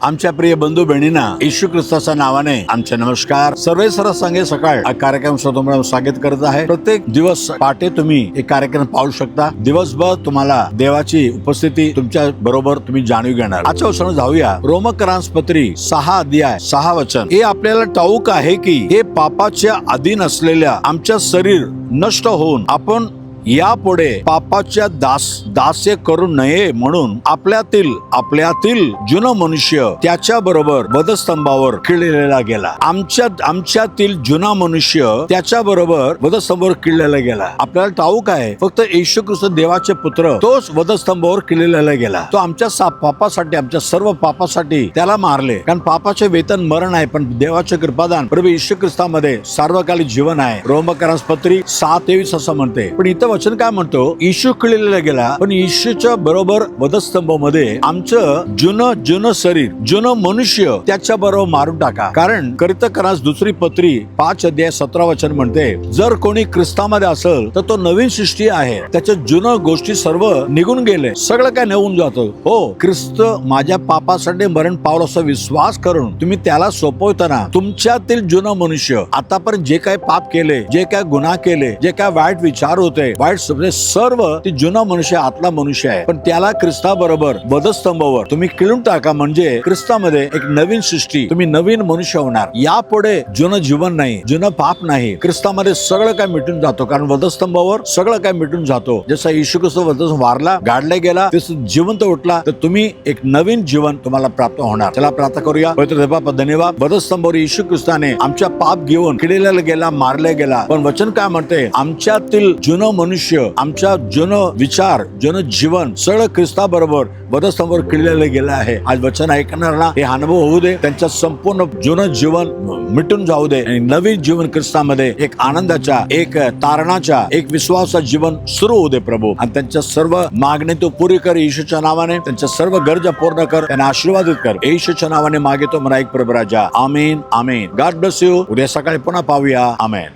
आमच्या प्रिय बंधू बहिणींना येशू ख्रिस्ताच्या नावाने आमचे नमस्कार. सर्वे संगे सकाळ हा कार्यक्रम तुम्हाला स्वागत करत आहे. प्रत्येक दिवस पहाटे तुम्ही एक कार्यक्रम पाहू शकता. दिवसभर तुम्हाला देवाची उपस्थिती तुमच्या बरोबर तुम्ही जाणून घेणार. आजच्या वचन जाऊया रोमकरांसपत्री 6 अध्याय 6 वचन. हे आपल्याला ठाऊक आहे की हे पापाच्या अधीन असलेल्या आमच्या शरीर नष्ट होऊन आपण यापुढे पापाच्या दास्य करू नये म्हणून आपल्यातील जुनं मनुष्य त्याच्या बरोबर वधस्तंभावर खिळलेला गेला. आमच्यातील जुना मनुष्य त्याच्या बरोबर वधस्तंभावर खिळलेला गेला. आपल्याला ठाऊक आहे फक्त येशू ख्रिस्त देवाचे पुत्र तोच वधस्तंभावर खिळलेला गेला. तो आमच्या पापासाठी, आमच्या सर्व पापासाठी त्याला मारले. कारण पापाचे वेतन मरण आहे, पण देवाचे कृपादान प्रभू येशू ख्रिस्तामध्ये सार्वकालिक जीवन आहे. रोमकरांसपत्री 6:23 असं म्हणते. पण इथं वचन काय म्हणतो? येशू खिळलेला गेला, पण येशूच्या बरोबर वधस्तंभामध्ये आमचं जुनं शरीर, जुनं मनुष्य त्याच्या बरोबर मारून टाका. कारण करितकरास दुसरी पत्री 5 अध्याय 17 वचन म्हणते, जर कोणी ख्रिस्तामध्ये असेल तर तो नवीन सृष्टी आहे. त्याच्या जुनं गोष्टी सर्व निघून गेले, सगळं काय नवून जातो. हो, ख्रिस्त माझ्या पापासाठी मरण पावला असा विश्वास करून तुम्ही त्याला सोपवताना तुमच्यातील जुनं मनुष्य, आतापर्यंत जे काय पाप केले, जे काय गुन्हा केले, जे काय वाईट विचार होते, वाईट सर्व ते जुना मनुष्य आतला मनुष्य आहे, पण त्याला ख्रिस्ताबरोबर वधस्तंभावर तुम्ही खिळून टाका. म्हणजे ख्रिस्तामध्ये एक नवीन सृष्टी, तुम्ही नवीन मनुष्य होणार. यापुढे जुनं जीवन नाही, जुनं पाप नाही. ख्रिस्तामध्ये सगळं काय मिटून जातो, कारण वधस्तंभावर सगळं काय मिटून जातो. जसा येशू ख्रिस्त वधस्तंभ वारला, गाडला गेला, तसं जिवंत उठला, तर तुम्ही एक नवीन जीवन तुम्हाला प्राप्त होणार. चला प्रार्थना करूया. पवित्र बाबा धन्यवाद. वधस्तंभावर येशू ख्रिस्ताने आमच्या पाप घेऊन खिळलेला गेला, मारला गेला, पण वचन काय म्हणते? आमच्यातील जुनं मनुष्य, आमच्या जुनं विचार, जुनं जीवन सगळं ख्रिस्ताबरोबर वधस्तंभावर खिळलेलं गेलं आहे. आज वचन ऐकणाऱ्यांना हे अनुभव होऊ दे, त्यांच्या संपूर्ण जुनं जीवन मिटून जाऊ दे आणि नवीन जीवन ख्रिस्तामध्ये एक आनंदाच्या, एक तारणाच्या, एक विश्वासाचं जीवन सुरू होऊ दे प्रभू. आणि त्यांच्या सर्व मागणी तू पुरी कर येशूच्या नावाने. त्यांच्या सर्व गरजा पूर्ण कर, त्यांना आशीर्वादित कर. येशूच्या नावाने मागितो मला एक प्रभू राजा. Amen, amen. God bless you. उद्या सकाळी पुन्हा पाहूया. आमेन.